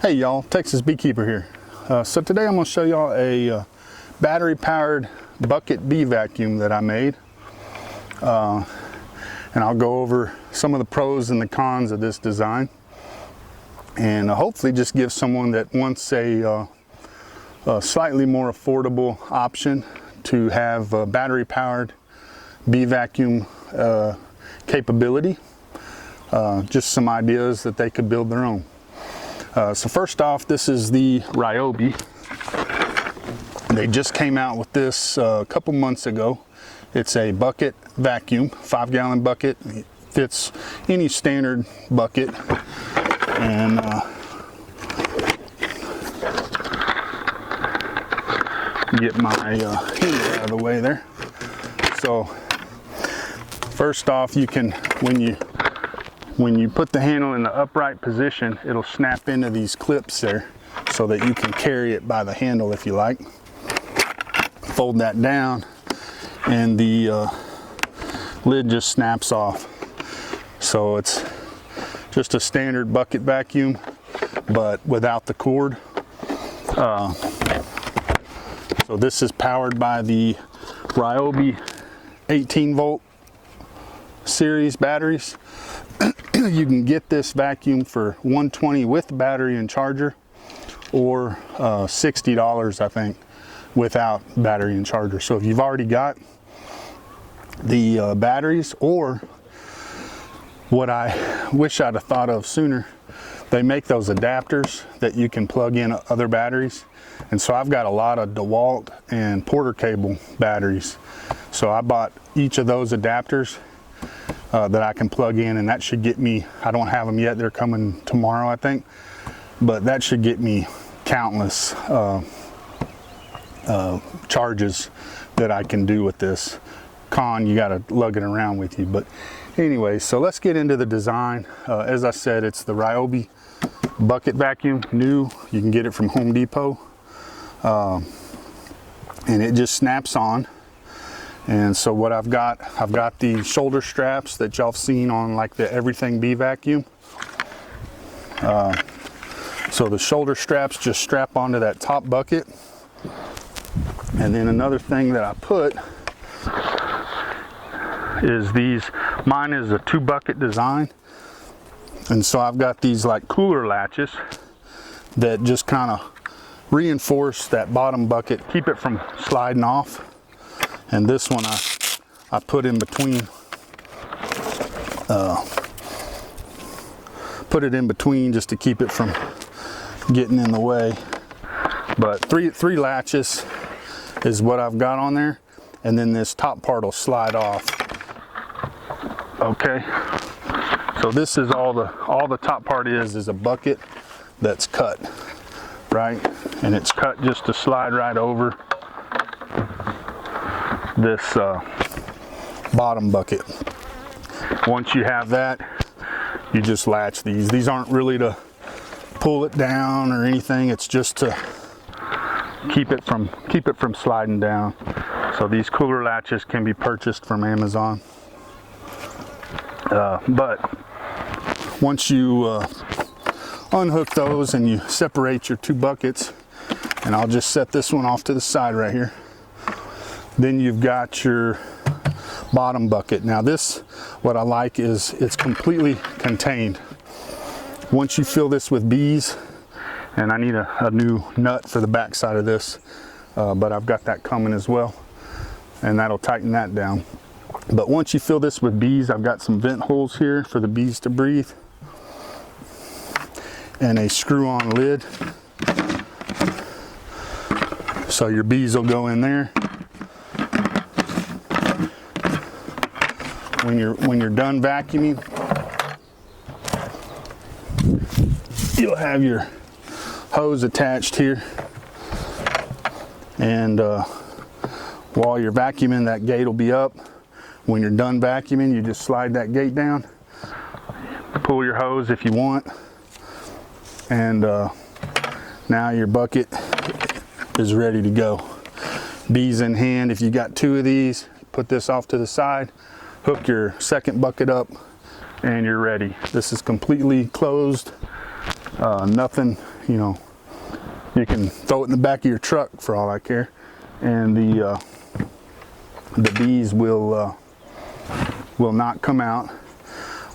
Hey y'all, Texas Beekeeper here. So today I'm going to show y'all a battery powered bucket bee vacuum that I made. And I'll go over some of the pros and the cons of this design. And hopefully just give someone that wants a slightly more affordable option to have a battery powered bee vacuum capability. Just some ideas that they could build their own. So first off, this is the Ryobi. They just came out with this a couple months ago. It's a bucket vacuum, 5-gallon bucket. It fits any standard bucket. And get my handle out of the way there. So first off, you can, when you put the handle in the upright position, it'll snap into these clips there so that you can carry it by the handle if you like. Fold that down and the lid just snaps off. So it's just a standard bucket vacuum, but without the cord. So this is powered by the Ryobi 18-volt series batteries. You can get this vacuum for $120 with battery and charger, or $60 I think without battery and charger. So if you've already got the batteries, or what I wish I'd have thought of sooner, they make those adapters that you can plug in other batteries. And so I've got a lot of DeWalt and Porter cable batteries. So I bought each of those adapters that I can plug in, and that should get me, I don't have them yet, they're coming tomorrow I think, but that should get me countless charges that I can do with this. Con, you got to lug it around with you. But anyway, so let's get into the design. As I said, it's the Ryobi bucket vacuum, new. You can get it from Home Depot, and it just snaps on. And so what I've got the shoulder straps that y'all have seen on like the Everything Bee vacuum. So the shoulder straps just strap onto that top bucket. And then another thing that I put is these, mine is a 2-bucket design. And so I've got these like cooler latches that just kind of reinforce that bottom bucket, keep it from sliding off. And this one I put in between, put it in between just to keep it from getting in the way. But three latches is what I've got on there, and then this top part will slide off. Okay, so this is all the top part is a bucket that's cut, right? And it's cut just to slide right over this bottom bucket. Once you have that, you just latch these. These aren't really to pull it down or anything. It's just to keep it from sliding down. So these cooler latches can be purchased from Amazon. But once you unhook those and you separate your 2 buckets, and I'll just set this one off to the side right here. Then you've got your bottom bucket. Now this, what I like is it's completely contained. Once you fill this with bees, and I need a new nut for the back side of this, but I've got that coming as well, and that'll tighten that down. But once you fill this with bees, I've got some vent holes here for the bees to breathe, and a screw-on lid. So your bees will go in there. When you're done vacuuming, you'll have your hose attached here, and while you're vacuuming, that gate will be up. When you're done vacuuming, you just slide that gate down, pull your hose if you want, and now your bucket is ready to go. Bees in hand. If you got 2 of these, put this off to the side, hook your second bucket up, and you're ready. This is completely closed. Nothing you know, you can throw it in the back of your truck for all I care, and the bees will not come out.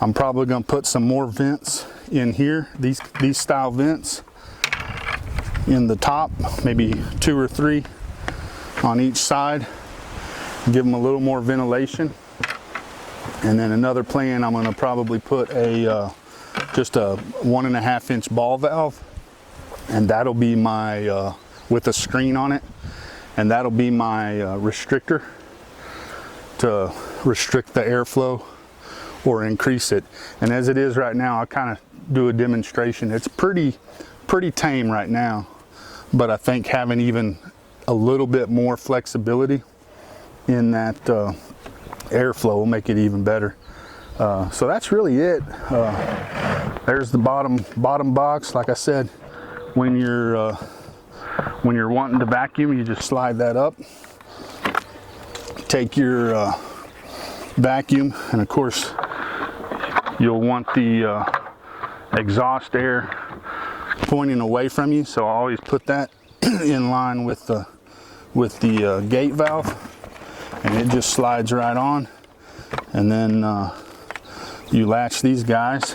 I'm probably going to put some more vents in here, these style vents in the top, maybe 2 or 3 on each side, give them a little more ventilation. And then another plan, I'm going to probably put just a 1.5 inch ball valve, and that'll be my with a screen on it, and that'll be my restrictor to restrict the airflow or increase it. And as it is right now, I'll kind of do a demonstration. It's pretty tame right now, but I think having even a little bit more flexibility in that airflow will make it even better. So that's really it. There's the bottom box. Like I said, when you're wanting to vacuum, you just slide that up, take your vacuum, and of course you'll want the exhaust air pointing away from you, so I always put that in line with the gate valve, and it just slides right on. And then you latch these guys.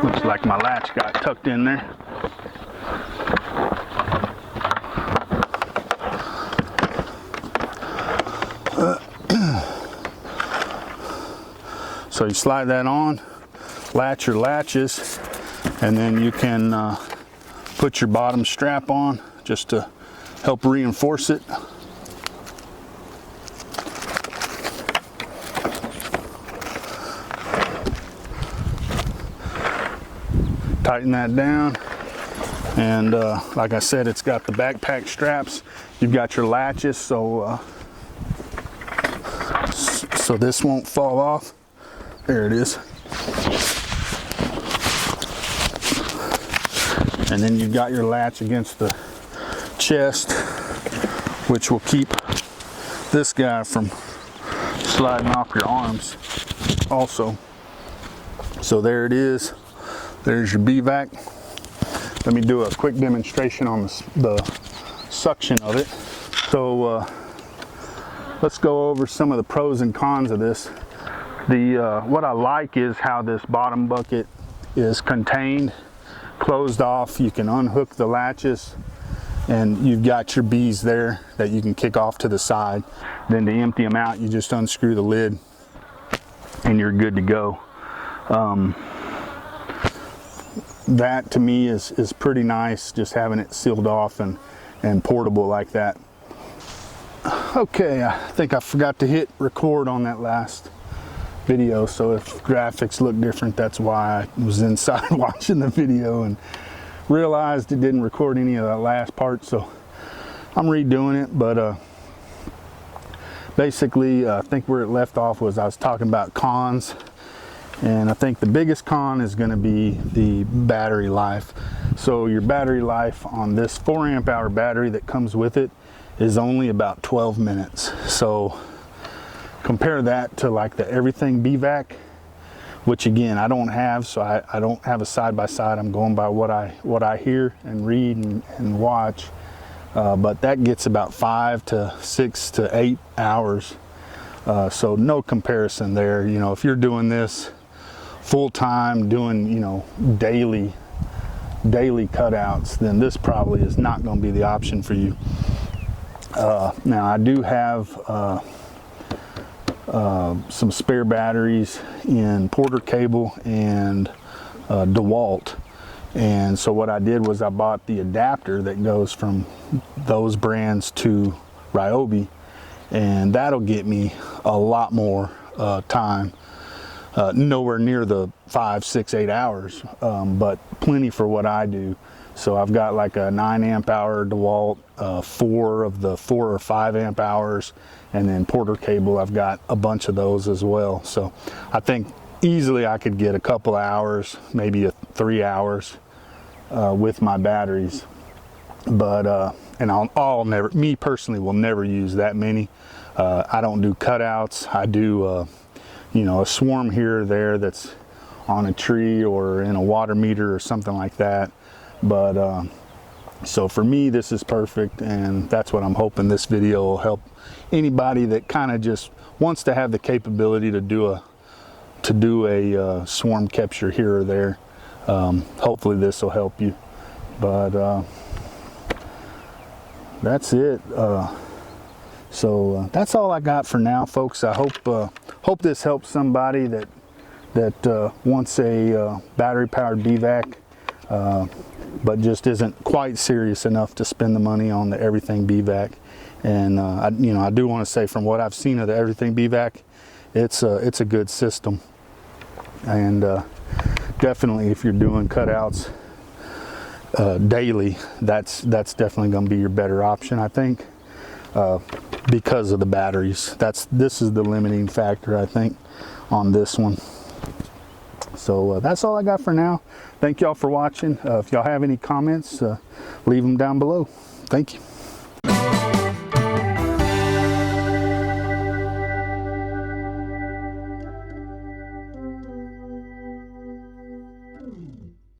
Looks like my latch got tucked in there. So you slide that on, latch your latches, and then you can put your bottom strap on just to help reinforce it. Tighten that down, and like I said, it's got the backpack straps. You've got your latches, so this won't fall off. There it is. And then you've got your latch against the chest, which will keep this guy from sliding off your arms also. So there it is. There's your Bee Vac. Let me do a quick demonstration on the suction of it. So let's go over some of the pros and cons of this. What I like is how this bottom bucket is contained, closed off. You can unhook the latches, and you've got your bees there that you can kick off to the side. Then to empty them out, you just unscrew the lid and you're good to go. That to me is pretty nice, just having it sealed off and portable like that. Okay, I think I forgot to hit record on that last video, so if graphics look different, that's why I was inside watching the video and realized it didn't record any of that last part, so I'm redoing it. But basically, I think where it left off was I was talking about cons, and I think the biggest con is going to be the battery life. So your battery life on this 4 amp hour battery that comes with it is only about 12 minutes. So compare that to like the Everything Bee Vac, which again I don't have, so I don't have a side-by-side. I'm going by what I hear and read and watch, but that gets about 5 to 6 to 8 hours. So no comparison there. You know, if you're doing this full time, doing, you know, daily cutouts, then this probably is not going to be the option for you. Now I do have some spare batteries in Porter Cable and DeWalt, and so what I did was I bought the adapter that goes from those brands to Ryobi, and that'll get me a lot more time. Nowhere near the 5, 6, 8 hours, but plenty for what I do. So I've got like a 9 amp hour DeWalt, 4 of the 4 or 5 amp hours, and then Porter Cable, I've got a bunch of those as well. So I think easily I could get a couple hours, maybe 3 hours with my batteries. But and I'll never, me personally, will never use that many. I don't do cutouts. I do you know, a swarm here or there that's on a tree or in a water meter or something like that. But so for me, this is perfect, and that's what I'm hoping this video will help anybody that kind of just wants to have the capability to do a swarm capture here or there. Hopefully this will help you. But that's it. So that's all I got for now, folks. I hope this helps somebody that wants a battery powered Bee Vac, but just isn't quite serious enough to spend the money on the Everything Bee Vac. And I do want to say, from what I've seen of the Everything Bee Vac, it's a good system. And definitely, if you're doing cutouts daily, that's definitely going to be your better option, I think, because of the batteries. This is the limiting factor, I think, on this one. So that's all I got for now. Thank y'all for watching. If y'all have any comments, leave them down below. Thank you.